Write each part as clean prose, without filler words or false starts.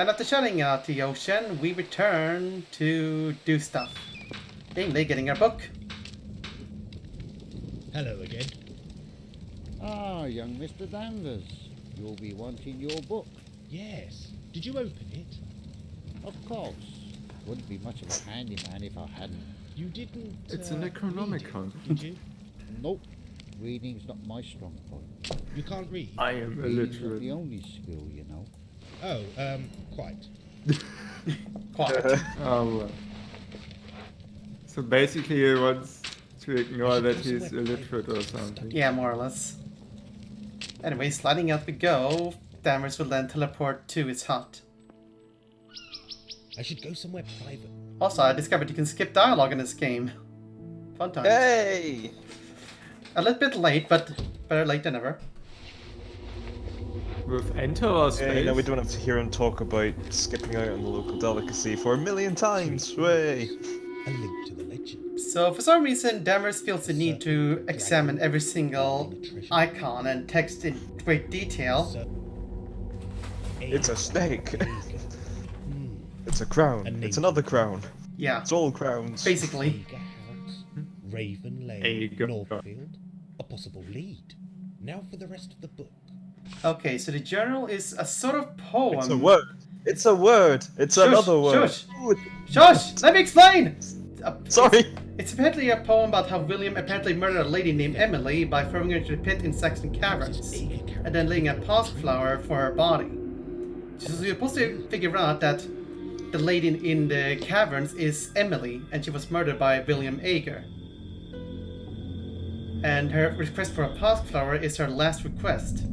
And after shutting out the ocean, we return to do stuff. Namely, getting our book. Hello again. Ah, young Mr. Danvers. You'll be wanting your book. Yes. Did you open it? Of course. Wouldn't be much of a handyman if I hadn't. You didn't. It's an Necronomicon. Did you? Nope. Reading's not my strong point. You can't read? I am Reading's not illiterate. the only skill, you know. Oh, quite. Quite. Oh, well. So basically he wants to ignore that he's illiterate or something. Yeah, more or less. Anyway, sliding out we go. Danvers will then teleport to his hut. I should go somewhere private. Also, I discovered you can skip dialogue in this game. Fun times. Hey! A little bit late, but better late than never. With enter or space? Hey, now we don't have to hear him talk about skipping out on the local delicacy for 1,000,000 times. Way! A link to the legend. So, for some reason, Danvers feels the need to examine every single icon and text in great detail. It's a snake. It's a crown. It's another crown. Yeah, It's all crowns. basically. Ager House, Raven Lane, Ager. Northfield. A possible lead. Now for the rest of the book. Okay, so the journal is a sort of poem. It's a word. It's a word. It's Shush, another word. shush. Ooh, Shush! Let me explain! Sorry. It's apparently a poem about how William apparently murdered a lady named Emily by throwing her into the pit in Saxon Caverns, and then laying a pasque flower for her body. So you're supposed to figure out that the lady in the caverns is Emily, and she was murdered by William Ager. And her request for a pasque flower is her last request,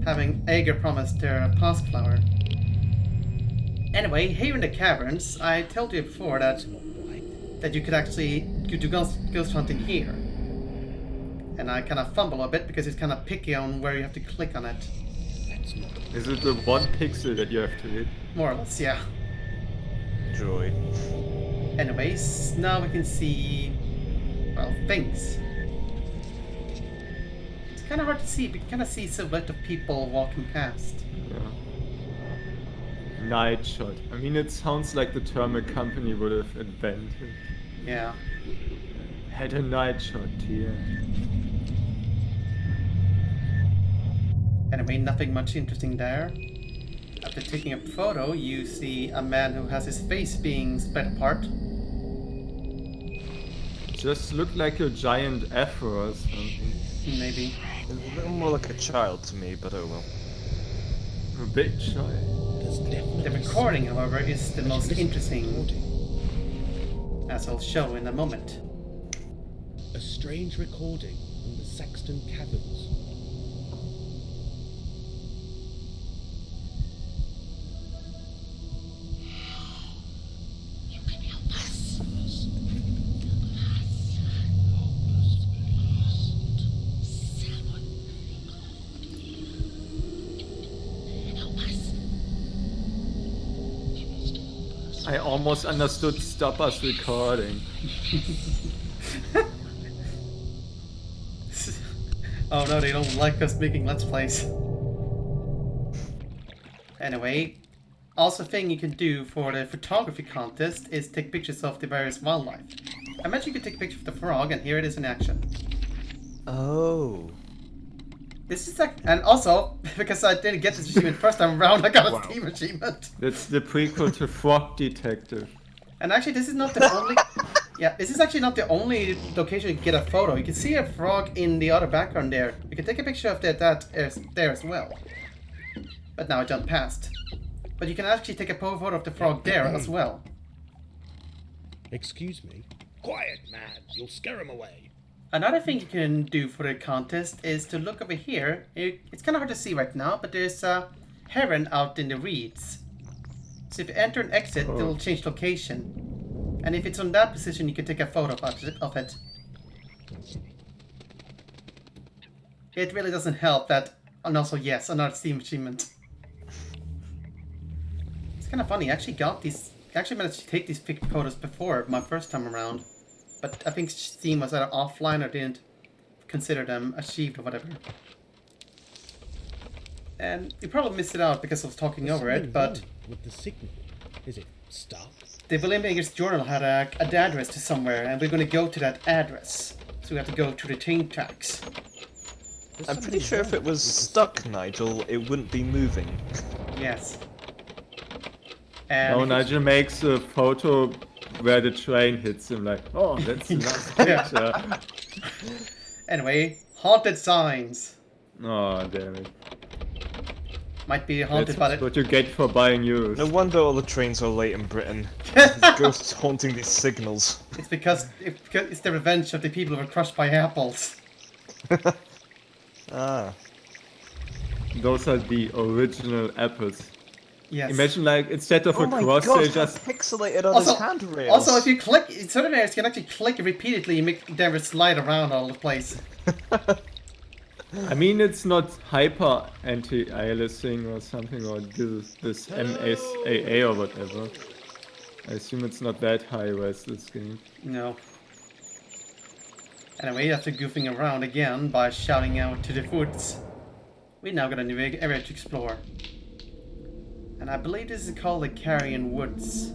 having Ager promised her a pasque flower. Anyway, here in the caverns, I told you before that you could actually do ghost hunting here. And I kind of fumble a bit because it's kind of picky on where you have to click on it. That's not. Is it the one pixel that you have to hit? More or less, yeah. Joy. Anyways, now we can see, well, things. It's kind of hard to see, but you can kind of see silhouette of people walking past. Yeah. Night shot. I mean, it sounds like the term a company would have invented. Yeah. Had a night shot here. Anyway, nothing much interesting there. After taking a photo, you see a man who has his face being spread apart. Just looked like a giant afro or something. Maybe. It's a little more like a child to me, but oh well. A big child. There's definitely The recording, however, is the most Listen to the interesting, recording. as I'll show in a moment. A strange recording from the Saxon Caverns. I almost understood stop us recording. Oh no, they don't like us making Let's Plays. Anyway, also thing you can do for the photography contest is take pictures of the various wildlife. I mentioned you could take a picture of the frog, and here it is in action. Oh. This is like, and also, because I didn't get this achievement first time around, I got a Steam achievement. That's the prequel to Frog Detective. And actually, this is not the only... Yeah, this is actually not the only location you can get a photo. You can see a frog in the other background there. You can take a picture of that there as well. But now I jumped past. But you can actually take a photo of the frog there as well. Excuse me? Quiet, man! You'll scare him away. Another thing you can do for the contest is to look over here. It's kind of hard to see right now, but there's a heron out in the reeds. So if you enter and exit, it will change location. And if it's on that position, you can take a photo of it. It really doesn't help that... And also, yes, another Steam achievement. It's kind of funny, I actually got these... I actually managed to take these photos before, my first time around. But I think Steam was either offline or didn't consider them achieved or whatever. And you probably missed it out because I was talking There's over it, something but wrong with the signal. Is it stuck? the William Baker's journal had an address to somewhere, and we're going to go to that address. So we have to go to the train tracks. There's I'm pretty something sure if wrong it was with the stuck, signal. Nigel, it wouldn't be moving. Yes. And Oh, if you- Nigel makes a photo where the train hits him, like, oh, that's a nice Yeah. picture. Anyway, haunted signs. Oh, damn it. Might be haunted That's by the... what you get for buying used. No wonder all the trains are late in Britain. Ghosts haunting these signals. It's because it's the revenge of the people who were crushed by apples. Ah. Those are the original apples. Yes. Imagine, like, instead of Oh a my cross, god, they that's just... pixelated on Also, his handrails. also, if you click, in certain areas you can actually click repeatedly and make them slide around all the place. I mean, it's not hyper anti-aliasing or something, or this MSAA or whatever. I assume it's not that high res, this game. No. Anyway, after goofing around again by shouting out to the woods, we now got a new area to explore. And I believe this is called the Carrion Woods.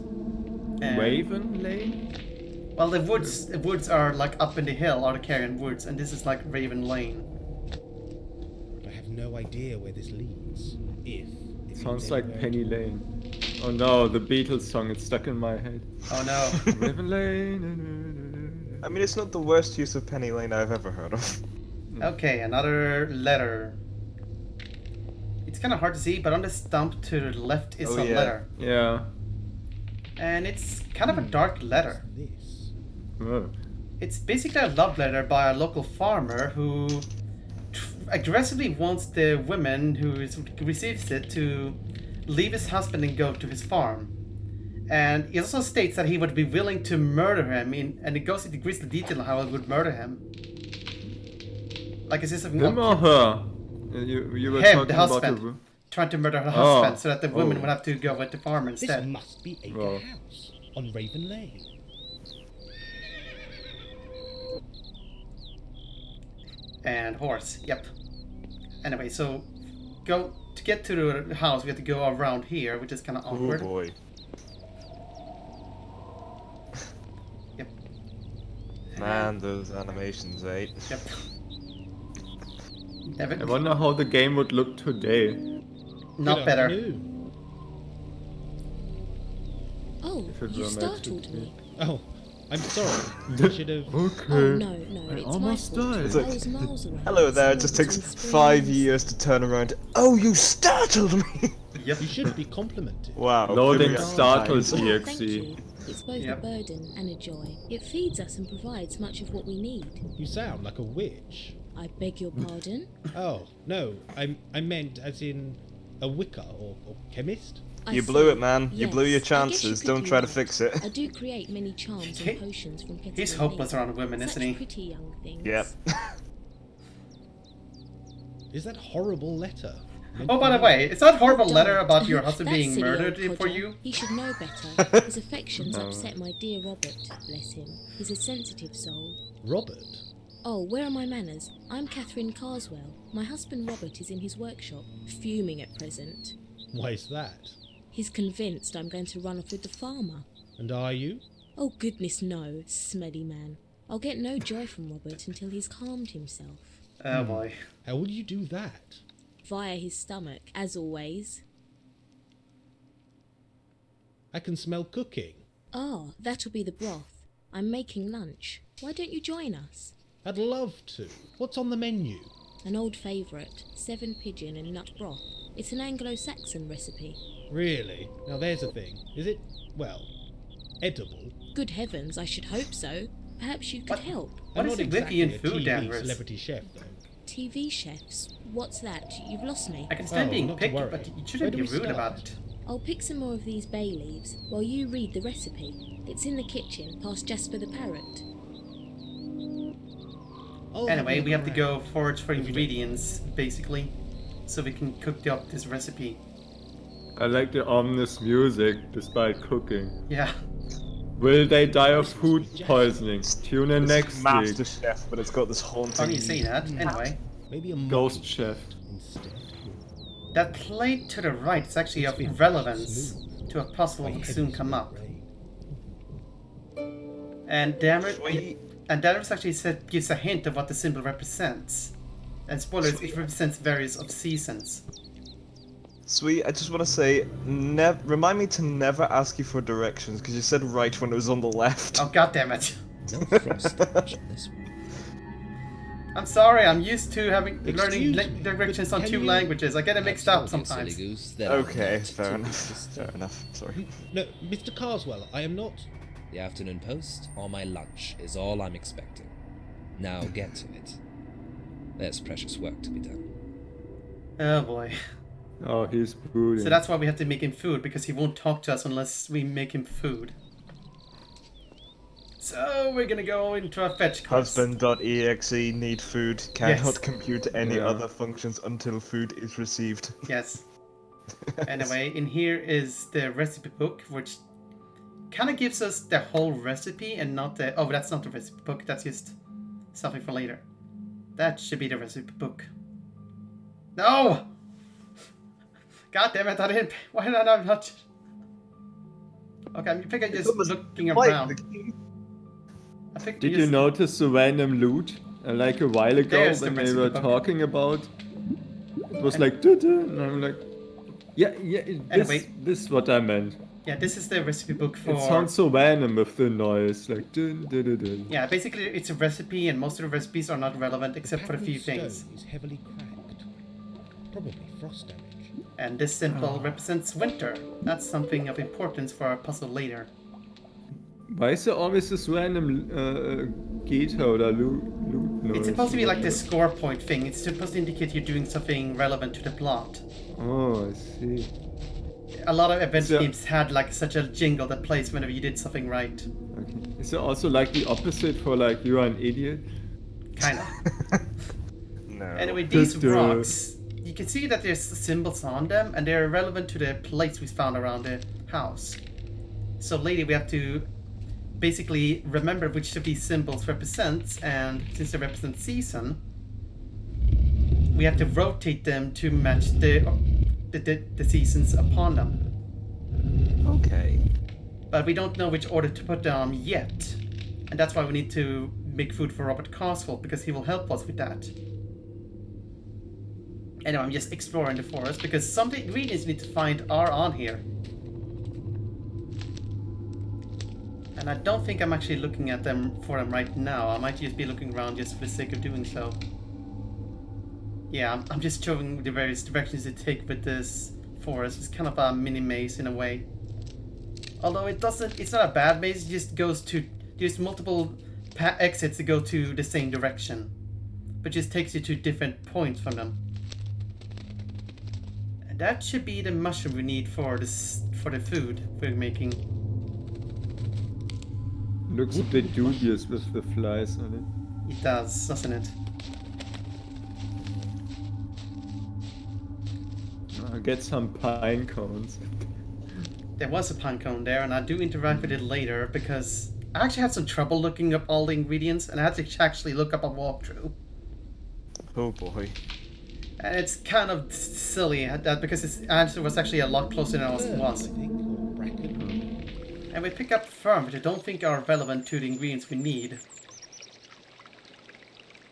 And- Raven Lane? Well, the woods are like up in the hill, are the Carrion Woods, and this is like Raven Lane. I have no idea where this leads. If it Sounds leads like anywhere Penny at all. Lane. Oh no, the Beatles song, it's stuck in my head. Oh no. Raven Lane. I mean, it's not the worst use of Penny Lane I've ever heard of. Okay, another letter. It's kind of hard to see, but on the stump to the left is Oh, a yeah. letter. Yeah. And it's kind of a dark letter. This. Oh. It's basically a love letter by a local farmer who aggressively wants the woman receives it to leave his husband and go to his farm. And he also states that he would be willing to murder him, and it goes into grisly detail on how he would murder him. Like, is this something Him or her? You were Him, talking the about husband. Trying to murder her Oh. husband so that the woman Oh. would have to go with the farmer This instead. must be Acre Well. House on Raven Lane. And horse, yep. Anyway, so to get to the house, we have to go around here, which is kind of Oh awkward. boy. Yep. Man, those animations, eh? Yep. I Never, wonder how the game would look today. not Good better. afternoon. Oh, If it you were startled meant me. Oh, I'm sorry. I should have. Okay. Oh no, I it's almost my fault. died. It's I like, was miles away. Hello there, it Somewhere just takes between Spain 5 and- years to turn around. Oh, you startled me! Yep. You should be complimented. Wow. Loading here we are. startled Nice. Oh, EXE. thank you. It's both Yep. a burden and a joy. It feeds us and provides much of what we need. You sound like a witch. I beg your pardon? Oh no, I meant as in a Wicca or chemist. I You blew see. it, man. You Yes, blew your I guess you chances. could Don't be try to right. fix it. I do create many charms He- and potions from petty He's women. hopeless around women, Such isn't he? pretty young things. Yep. Is that horrible letter? meant Oh, for by the me? way, it's not a horrible Don't. letter about your husband That being silly murdered old for codger. you. He should know better. His affections No. upset my dear Robert, bless him. He's a sensitive soul. Robert. Oh, where are my manners? I'm Catherine Carswell. My husband Robert is in his workshop, fuming at present. Why is that? He's convinced I'm going to run off with the farmer. And are you? Oh, goodness no, smelly man. I'll get no joy from Robert until he's calmed himself. Oh boy. How will you do that? Via his stomach, as always. I can smell cooking. Ah, that'll be the broth. I'm making lunch. Why don't you join us? I'd love to. What's on the menu? An old favourite, 7 pigeon and nut broth. It's an Anglo-Saxon recipe. Really? Now there's a thing. Is it, well, edible? Good heavens, I should hope so. Perhaps you could What? help. What I'm is not it with you and exactly food, a TV Danvers? celebrity chef, though. TV chefs? What's that? You've lost me. I can stand Oh, being not to picky, worry. but you Where shouldn't do be we rude start? about it. I'll pick some more of these bay leaves while you read the recipe. It's in the kitchen, past Jasper the parrot. Oh, Anyway, we have to right. go forage for ingredients, basically, so we can cook up this recipe. I like the ominous music despite cooking. Yeah. Will they die of food poisoning? Tune in It's next Master week. Chef, but it's got this haunting. Funny you say that. Anyway, Maybe a Ghost monkey chef. instead. That plate to the right is actually of relevance to a puzzle that will soon come up. And Danvers actually gives a hint of what the symbol represents. And spoilers, it represents various of seasons. Sweet, I just want to say, remind me to never ask you for directions, because you said right when it was on the left. Oh, god damn it. No frost damage on this one. I'm sorry, I'm used to learning Excuse me, directions but on can 2 you- languages. I get it mixed up Silly sometimes. goose, then Okay, I'm not fair to enough. be disturbed. Fair enough. Sorry. No, Mr. Carswell, I am not. The afternoon post or my lunch is all I'm expecting. Now get to it. There's precious work to be done. Oh boy. Oh, he's brooding. So that's why we have to make him food, because he won't talk to us unless we make him food. So we're gonna go into a fetch quest. Husband.exe need food, cannot Yes. compute any Yeah. other functions until food is received. Yes. Anyway, in here is the recipe book, which kind of gives us the whole recipe and not the... Oh, that's not the recipe book, that's just something for later. That should be the recipe book. No! God damn it, I didn't... Why did I not... Okay, I think I'm just looking around. I think Did you notice the random loot? Like a while ago There's the when they recipe were book. talking about, it was like duh, duh, and I'm like, yeah, Anyway. this is what I meant. Yeah, this is the recipe book for... It sounds so random with the noise, like dun, dun, dun, dun. Yeah, basically it's a recipe, and most of the recipes are not relevant except for a few Patterned things. stone is heavily cracked. Probably frost damage. And this symbol represents winter. That's something of importance for our puzzle later. Why is there always this random gate or loot noise? It's supposed to be like the score point thing. It's supposed to indicate you're doing something relevant to the plot. Oh, I see. A lot of adventure So- games had like such a jingle that plays whenever you did something right. Okay. Is there also like the opposite for like you're an idiot? Kind of. No. Anyway, these Just, rocks, you can see that there's symbols on them, and they're relevant to the plates we found around the house. So later we have to basically remember which of these symbols represents, and since they represent season, we have to rotate them to match the seasons upon them. Okay. But we don't know which order to put them yet, and that's why we need to make food for Robert Carswell, because he will help us with that. Anyway, I'm just exploring the forest because some of the ingredients we need to find are on here. And I don't think I'm actually looking at them right now. I might just be looking around just for the sake of doing so. Yeah, I'm just showing the various directions to take with this forest. It's kind of a mini maze in a way. Although it's not a bad maze, it just goes to, there's multiple exits that go to the same direction. But just takes you to different points from them. And that should be the mushroom we need for the food we're making. Looks a bit dubious with the flies on it. It does, doesn't it? I'll get some pine cones. There was a pine cone there, and I do interact with it later because I actually had some trouble looking up all the ingredients, and I had to actually look up a walkthrough. Oh boy. And it's kind of silly that because its answer was actually a lot closer than it was. I think, or bracken. And we pick up firm, which I don't think are relevant to the ingredients we need.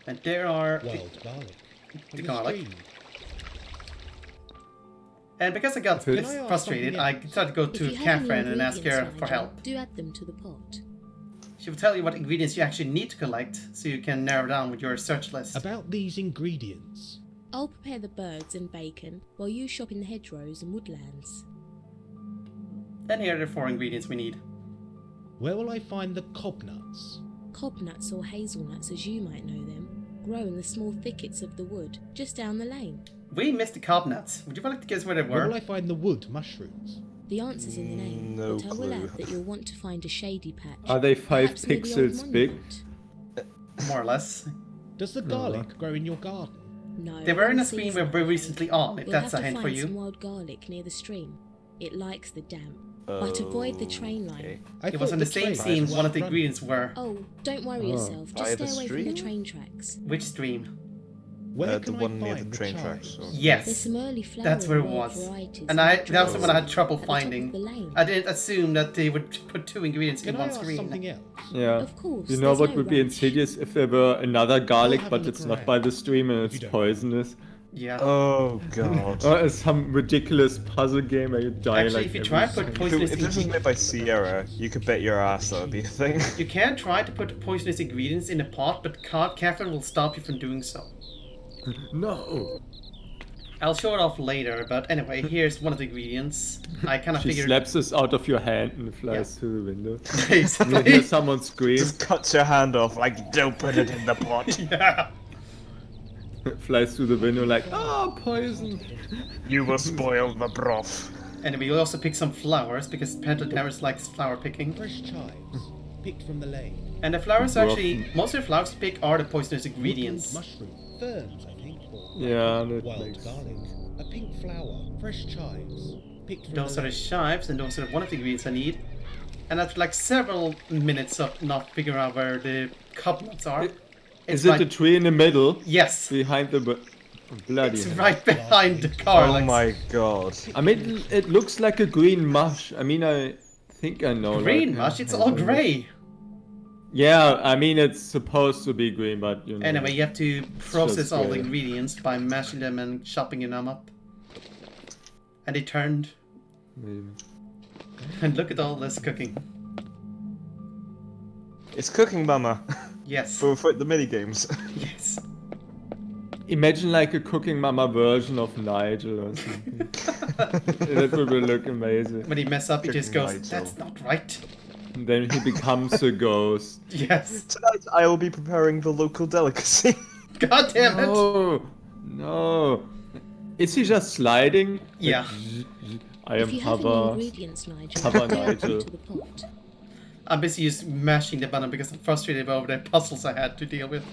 And there are... Wild garlic. The On garlic. stream. And because I got Can I ask frustrated, something I else? decided to go If to you have any Catherine and ask her ingredients for lying help. on, do add them to the pot. She will tell you what ingredients you actually need to collect, so you can narrow down with your search list. About these ingredients. I'll prepare the birds and bacon while you shop in the hedgerows and woodlands. And here are the 4 ingredients we need. Where will I find the cobnuts? Cobnuts or hazelnuts, as you might know them, grow in the small thickets of the wood just down the lane. We missed the cobnuts. Would you like to guess where they Where were? will I find the wood mushrooms? The answer's in the name, No but I will clue. add that you'll want to find a shady patch. Are they 5 perhaps near the old pixels big? monument. More or less. Does the garlic grow in your garden? No. They were in a one stream sees we're that. very recently on, if You'll that's have a to hint for find some you. wild garlic near the stream. It likes the damp. But avoid the train line. Okay. I It was thought on the same train scene was one of the run- ingredients were. Oh, don't worry yourself. By Just the stay away from the stream? train tracks. Which stream? Where the can I one near find the train chives? tracks. Or... There's Yes. some early flower That's where it and was. wild varieties And in that was the one I had trees trouble at the top of finding. the lane. I didn't assume that they would put 2 ingredients Can in I one ask screen. something else? Yeah. Of course, You know there's what no would be rush. insidious if there were another garlic, have a but look it's not around, by the stream and if it's you don't mind. poisonous. Yeah. Oh god. Or some ridiculous puzzle game where you die Actually, like if you every try and put second. poisonous If this was made by Sierra, you could bet your ass that would be a thing. You can try to put poisonous ingredients in a pot, but Catherine will stop you from doing so. No! I'll show it off later, but anyway, here's one of the ingredients. I kind of She figured... slaps this out of your hand and flies Yeah. through the window. You Basically. hear someone scream, Just cuts your hand off like, don't put it in the pot. Yeah. flies through the window like, ah, poison! You will spoil the broth. Anyway, you'll also pick some flowers, because Pentaterrorist likes flower picking. Fresh chives, picked from the lane. And the flowers Rough. actually... Most of the flowers you pick are the poisonous ingredients. Woodland mushroom, ferns, I think. Or Yeah, that wild makes... garlic, a pink flower, fresh chives, picked from Those the are the lane. chives, and those are one of the ingredients I need. And after like several minutes of not figuring out where the cup nuts are... Is it's it like- the tree in the middle? Yes! Behind the... Bloody It's hell. right behind the car. Oh like, my god. I mean, it looks like a green mush. I mean, I think I know. Green like, mush, it's all grey. Yeah, I mean, it's supposed to be green, but you know. Anyway, you have to process just all the grey. ingredients by mashing them and chopping them up. And they turned. Maybe. And look at all this cooking. It's Cooking Mama. Yes. for the mini games. Yes. Imagine like a Cooking Mama version of Nigel or something. That would look amazing. When he mess up, he just Cooking goes, Nigel. "That's not right." And then he becomes a ghost. Yes. Tonight I will be preparing the local delicacy. God damn it! No, no. Is he just sliding? Yeah. Like, I am If you have any Hava. ingredients, Nigel, Hava add them Nigel. to the pot. I'm busy just mashing the button because I'm frustrated over the puzzles I had to deal with.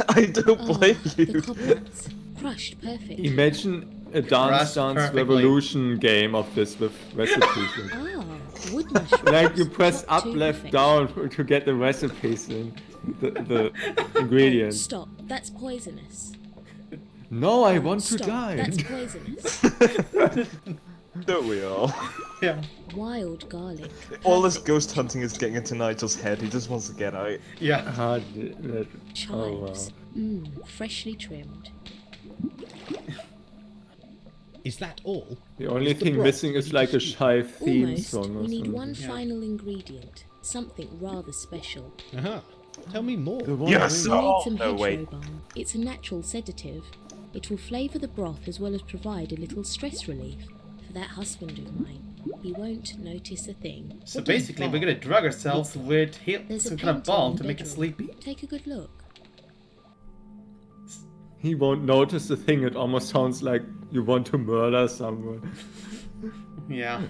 I don't Oh, blame the you. cobwebs. Crushed perfectly. Imagine a Dance Crushed Dance perfectly. Revolution game of this with recipes. in. Ah, wood mushrooms. Like you press Not up, too left, perfect. down to get the recipes in the ingredients. Stop, that's poisonous. No, I want to Stop, die. that's poisonous. Don't we all? Yeah. Wild garlic. All this ghost hunting is getting into Nigel's head. He just wants to get out. Yeah. Ah, that- oh wow. Chives. Freshly trimmed. Is that all? The only Is the thing broth missing is like a shy theme Almost. song or We need something. one final ingredient. Something rather special. Aha. Tell me more. The one Yes! We Oh, need some no, hedgerow wait. balm. It's a natural sedative. It will flavour the broth as well as provide a little stress relief. For that husband of mine, he won't notice a thing. So What does basically, we're balm gonna drug ourselves with There's some a kind of painting balm in to the make us bedroom. sleepy. Take a good look. He won't notice the thing. It almost sounds like you want to murder someone. Yeah.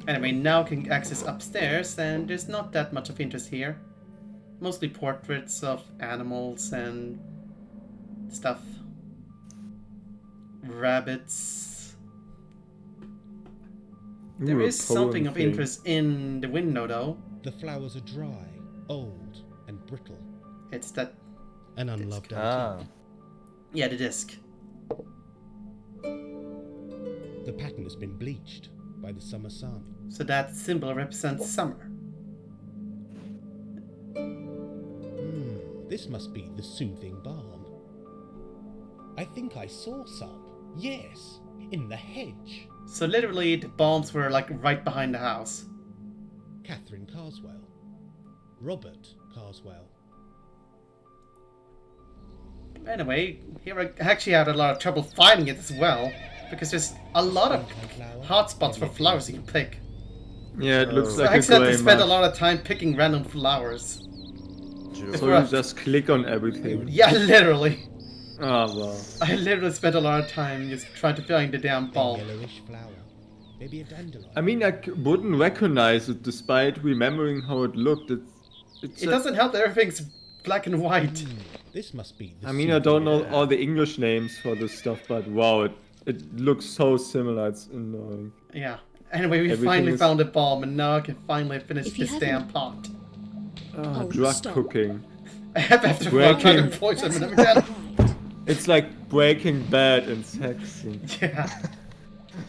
Anyway, now we can access upstairs, and there's not that much of interest here. Mostly portraits of animals and stuff. Rabbits. There Ooh, a is something poem of thing. interest in the window, though. The flowers are dry, old, and brittle. It's that, An unloved Ah. antique. yeah, the disc. The pattern has been bleached by the summer sun. So that symbol represents summer. This must be the soothing balm. I think I saw some. Yes, in the hedge. So literally, the bombs were like right behind the house. Catherine Carswell. Robert Carswell. Anyway, here I actually had a lot of trouble finding it as well, because there's a lot of hotspots for flowers you can pick. Yeah, it looks So like I a actually had grey to spend a mush. lot of time picking random flowers. So you just click on everything. Yeah, literally. Oh wow. I literally spent a lot of time just trying to find the damn A ball. yellowish flower. Maybe a dandelion. I mean, I wouldn't recognize it despite remembering how it looked. It's It a- doesn't help that everything's black and white. This must be the I mean, I soothing don't know balm. all the English names for this stuff, but wow, it looks so similar. It's annoying. Yeah. Anyway, we Everything finally is- found the bomb, and now I can finally finish If you this damn haven't- pot. Ah, Oh, drug stop. cooking. I have after Breaking- trying to poison That's them not again. right. It's like Breaking Bad in Saxon. Yeah.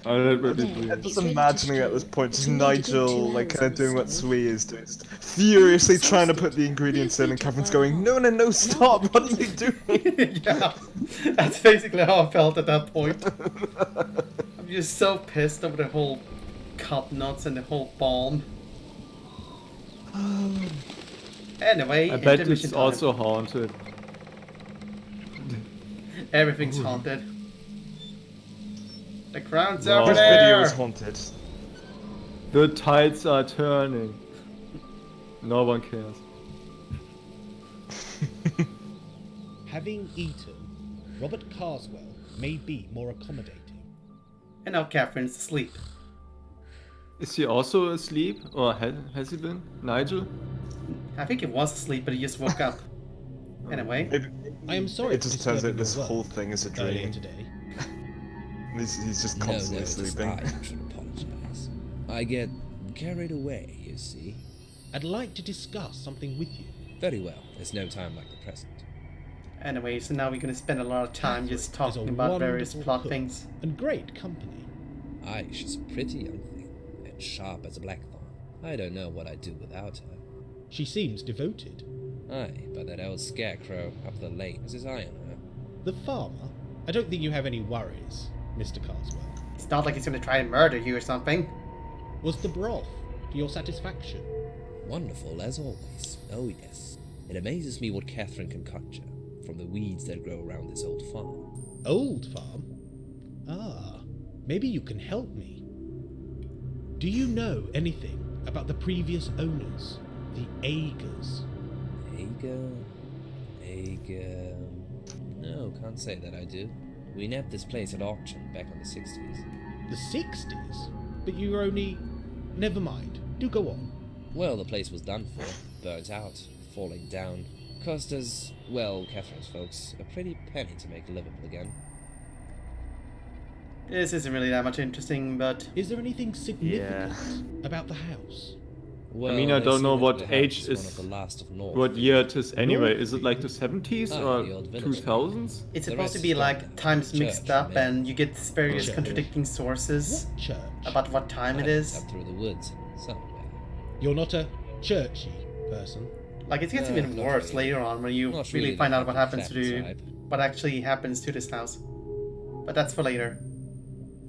Oh, that would be Yeah. brilliant. I'm just It's ready to imagining at store. this point just You need to dig 2 Nigel like holes kind of in doing the what soil. Sui is doing, just furiously Sounds trying to good. put the ingredients in, and Feed it Catherine's by going, half. no, no, no, And I'll stop! put What the are you juice in. doing? Yeah. That's basically how I felt at that point. I'm just so pissed over the whole cut nuts and the whole bomb. Anyway, I bet intermission it's time. also haunted. Everything's haunted. The ground's Wow. over This video is there! haunted. The tides are turning. No one cares. Having eaten, Robert Carswell may be more accommodating. And now Catherine's asleep. Is he also asleep? Or has he been? Nigel? I think he was asleep, but he just woke up. Anyway, I am sorry. It for just turns out disturbing this your whole work thing is a earlier dream. today. He's just No, constantly it is sleeping. I who should apologize. I get carried away, you see. I'd like to discuss something with you. Very well, there's no time like the present. anyway, so now we're gonna spend a lot of time just Catherine is a talking about various wonderful plot cook things. And great company. Aye, she's a pretty young thing, and sharp as a blackthorn. I don't know what I'd do without her. She seems devoted. Aye, but that old scarecrow up the lane has his eye on her. The farmer? I don't think you have any worries, Mr. Carswell. It's not like he's gonna try and murder you or something. Was the broth to your satisfaction? Wonderful, as always. Oh yes. It amazes me what Catherine can conjure from the weeds that grow around this old farm. Old farm? Ah, maybe you can help me. Do you know anything about the previous owners, the Agers? Ager... No, can't say that I do. We nabbed this place at auction back in the 60s. The 60s? But you were only... Never mind. Do go on. Well, the place was done for, burnt out, falling down. Cost us, well, Catherine's folks, a pretty penny to make it livable again. This isn't really that much interesting, but Is there anything significant about the house? Well, I mean, I they don't say know that what the house age one is- of the last of North. What year it is anyway? Is it like the 70s Ah, or the old village. 2000s? it's The supposed rest to is be gone like now. times Church, mixed up man. and you get various Church. contradicting sources What church? about what time it Aye, is. Up through the woods, somewhere. You're not a churchy person. Like it gets No, even not worse really. later on when you Not really really find the out what fucking happens to fat the, type. what actually happens to this house. But that's for later.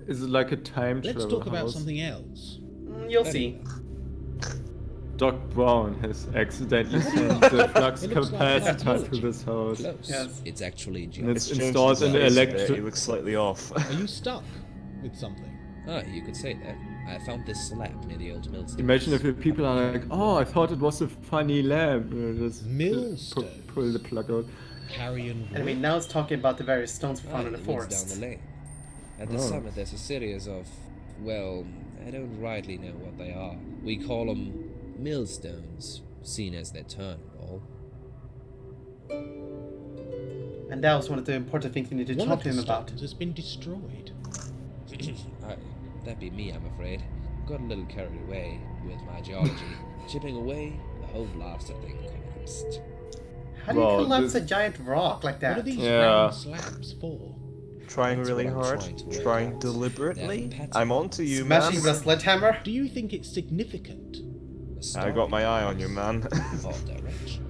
Is it like a time Let's travel talk about house? something else. You'll Very see. well. Doc Brown has accidentally sent the flux It looks like capacitor technology. to this house. Close. Yes. It's actually And geometry. it's changed installed the in the size a bit, electric. He looks slightly off. Are you stuck with something? Ah, you could say that. I found this slab near the old mill. Imagine if the people are like, oh, I thought it was a funny lamp. Just Millstones. pull the plug out. Carrion wood? Anyway, now it's talking about the various stones we found in the woods forest. down the lane. At the Oh. summit, there's a series of, well, I don't rightly know what they are. We call them millstones, seen as their turn and all. And that was one of the important things we need to One talk of to the him about. stones has been destroyed. Aye, that'd be me, I'm afraid. Got a little carried away with my geology. Chipping away, the whole blasted thing collapsed. How do you Well, collapse this- a giant rock like What are that? these Yeah. round slabs for? Trying That's really what I'm hard, trying to work trying out. deliberately. That pattern. I'm on to you, Smashing man. the sledgehammer? Do you think it's significant? The I got my eye on you, man. Odd direction.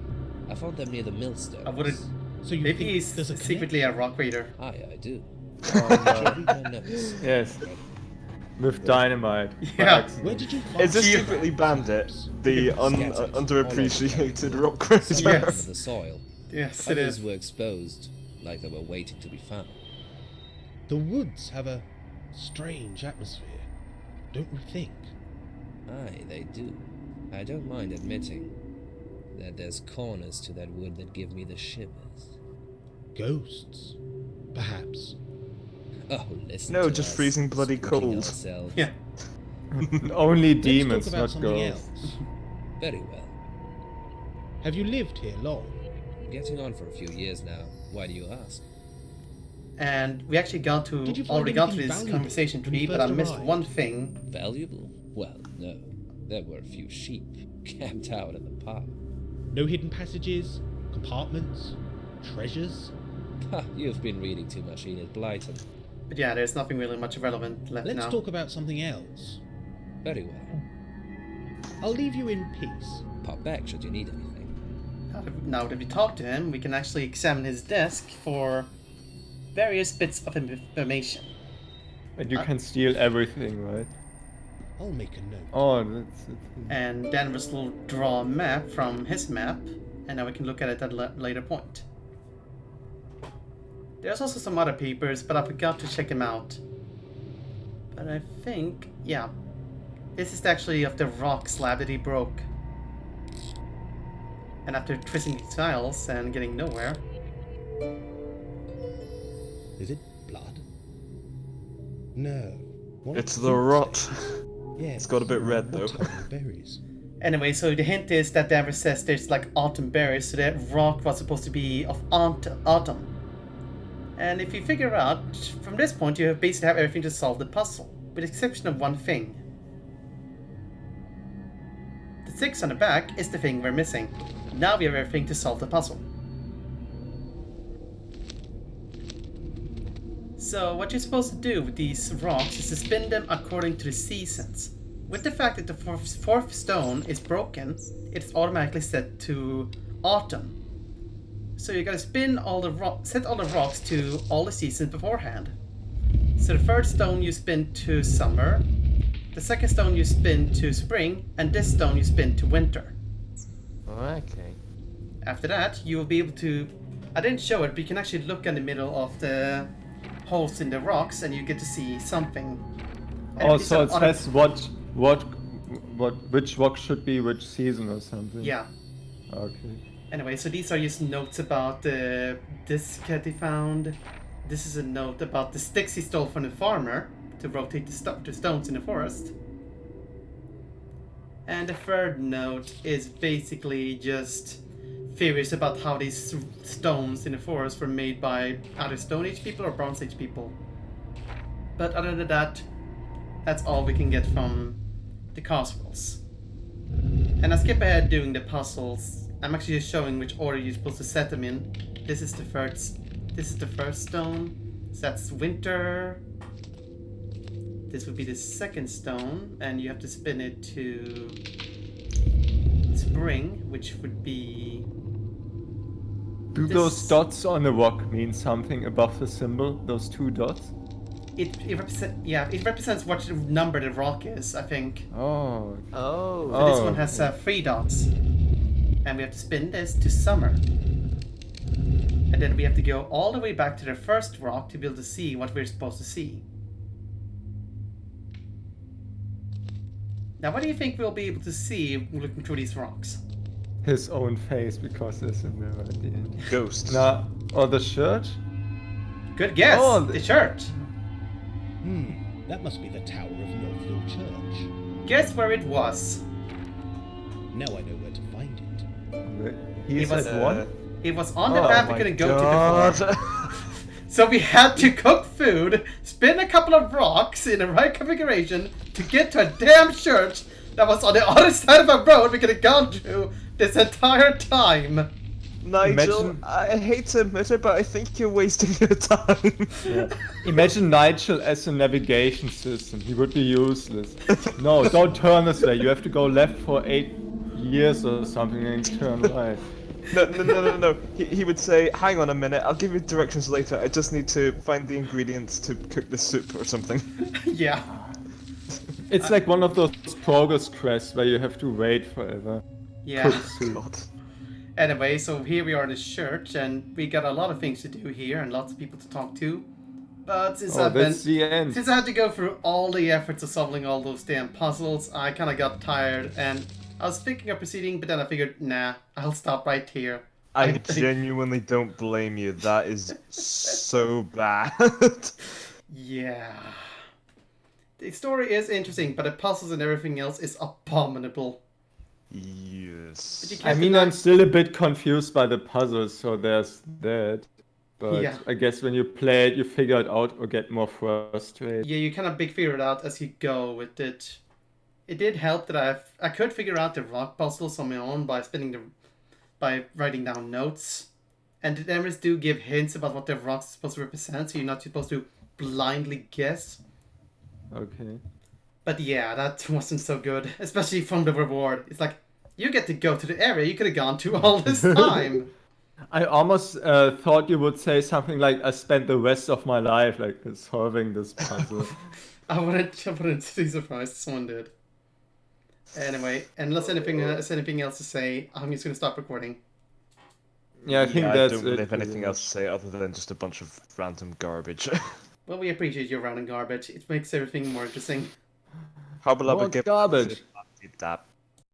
I found them near the millstones. I wouldn't. So you Maybe think he's there's a secretly a rock reader. Aye, I do. Oh, Should read my notes. Yes, with dynamite. by Yeah. accident. Where did you find Is this Gee. secretly Bandit, the Scattered underappreciated all over rock Some cruiser? Yes. under the soil. Yes, it Others is. were exposed, like they were waiting to be found. The woods have a strange atmosphere, don't you think? Aye, they do. I don't mind admitting that there's corners to that wood that give me the shivers. Ghosts, perhaps. Oh, listen No, to just us, freezing bloody spooking cold. ourselves. Yeah. Only Let's demons, talk about not something ghosts. else. Very well. Have you lived here long? Getting on for a few years now. Why do you ask? And we actually got to Did you find already got to anything this valuable conversation when you tree, but I first missed arrived? one thing. Valuable? Well, no. There were a few sheep camped out in the park. No hidden passages, compartments, treasures? Ha, you've been reading too much Enid Blyton. But yeah, there's nothing really much relevant left Let's now. talk about something else. Very well. I'll leave you in peace. Pop back should you need anything. Now that we talked to him, we can actually examine his desk for various bits of information. And you can steal everything, right? I'll make a note. Oh, that's it. And Danvers will draw a map from his map, and now we can look at it at a later point. There's also some other papers, but I forgot to check them out. But I think, yeah, this is actually of the rock slab that he broke. And after twisting his files and getting nowhere, Is it blood? No. One It's of the these rot. things. Yes. It's got a bit red, though. Autumn berries. anyway, so the hint is that Danvers says there's like autumn berries, so that rock was supposed to be of autumn. And if you figure out, from this point you basically have everything to solve the puzzle, with the exception of one thing. The 6 on the back is the thing we're missing. Now we have everything to solve the puzzle. So what you're supposed to do with these rocks is to spin them according to the seasons. With the fact that the fourth stone is broken, it's automatically set to autumn. So you gotta spin all the set all the rocks to all the seasons beforehand. So the third stone you spin to summer, the second stone you spin to spring, and this stone you spin to winter. Okay. After that, you will be able to... I didn't show it, but you can actually look in the middle of the holes in the rocks and you get to see something. And Oh, if so it it's on says which rock should be which season or something. Yeah. Okay. Anyway, so these are just notes about the disc that he found. This is a note about the sticks he stole from the farmer to rotate the stones in the forest. And the third note is basically just theories about how these stones in the forest were made by either Stone Age people or Bronze Age people. But other than that, that's all we can get from the Coswells. And I skip ahead doing the puzzles. I'm actually just showing which order you're supposed to set them in. This is the first stone. So that's winter. This would be the second stone, and you have to spin it to spring, which would be... Do those dots on the rock mean something above the symbol? Those 2 dots? It represents what number the rock is, I think. Oh. Oh. So this one has 3 dots. And we have to spin this to summer. And then we have to go all the way back to the first rock to be able to see what we're supposed to see. Now, what do you think we'll be able to see looking through these rocks? His own face, because there's a mirror at the end. Ghost. Nah, or the shirt? Good guess! Oh, the church! That must be the tower of Northville Church. Guess where it was? Now I know where to find it. He's was, at 1? It was on the Oh path we my couldn't go God. to before. So we had to cook food, spin a couple of rocks in the right configuration to get to a damn church that was on the other side of a road we could have gone through this entire time. Nigel, Imagine- I hate to admit it, but I think you're wasting your time. Yeah. Imagine Nigel as a navigation system. He would be useless. No, don't turn this way. You have to go left for 8 years or something and turn right. No. He would say, hang on a minute, I'll give you directions later. I just need to find the ingredients to cook the soup or something. Yeah. It's like one of those progress quests where you have to wait forever. Yeah. Cook soup. God. Anyway, so here we are in the church, and we got a lot of things to do here and lots of people to talk to. But since Oh, that's the end. since I had to go through all the efforts of solving all those damn puzzles, I kind of got tired, and I was thinking of proceeding, but then I figured, nah, I'll stop right here. I genuinely don't blame you. That is so bad. Yeah. The story is interesting, but the puzzles and everything else is abominable. Yes. But you I can't mean, deny- I'm still a bit confused by the puzzles, so there's that. But Yeah. I guess when you play it, you figure it out or get more frustrated. Yeah, you kind of figure it out as you go with it. It did help that I could figure out the rock puzzles on my own by by writing down notes, And the emeralds do give hints about what the rocks are supposed to represent, so you're not supposed to blindly guess. Okay. But yeah, that wasn't so good, especially from the reward. It's like, you get to go to the area you could have gone to all this time. I almost thought you would say something like, I spent the rest of my life like solving this puzzle. I wouldn't be surprised if someone did. Anyway, unless anything else to say, I'm just gonna stop recording. Yeah, I think I that's don't really it. have anything else to say other than just a bunch of random garbage. Well, we appreciate your random garbage. It makes everything more interesting. How about More I give garbage. that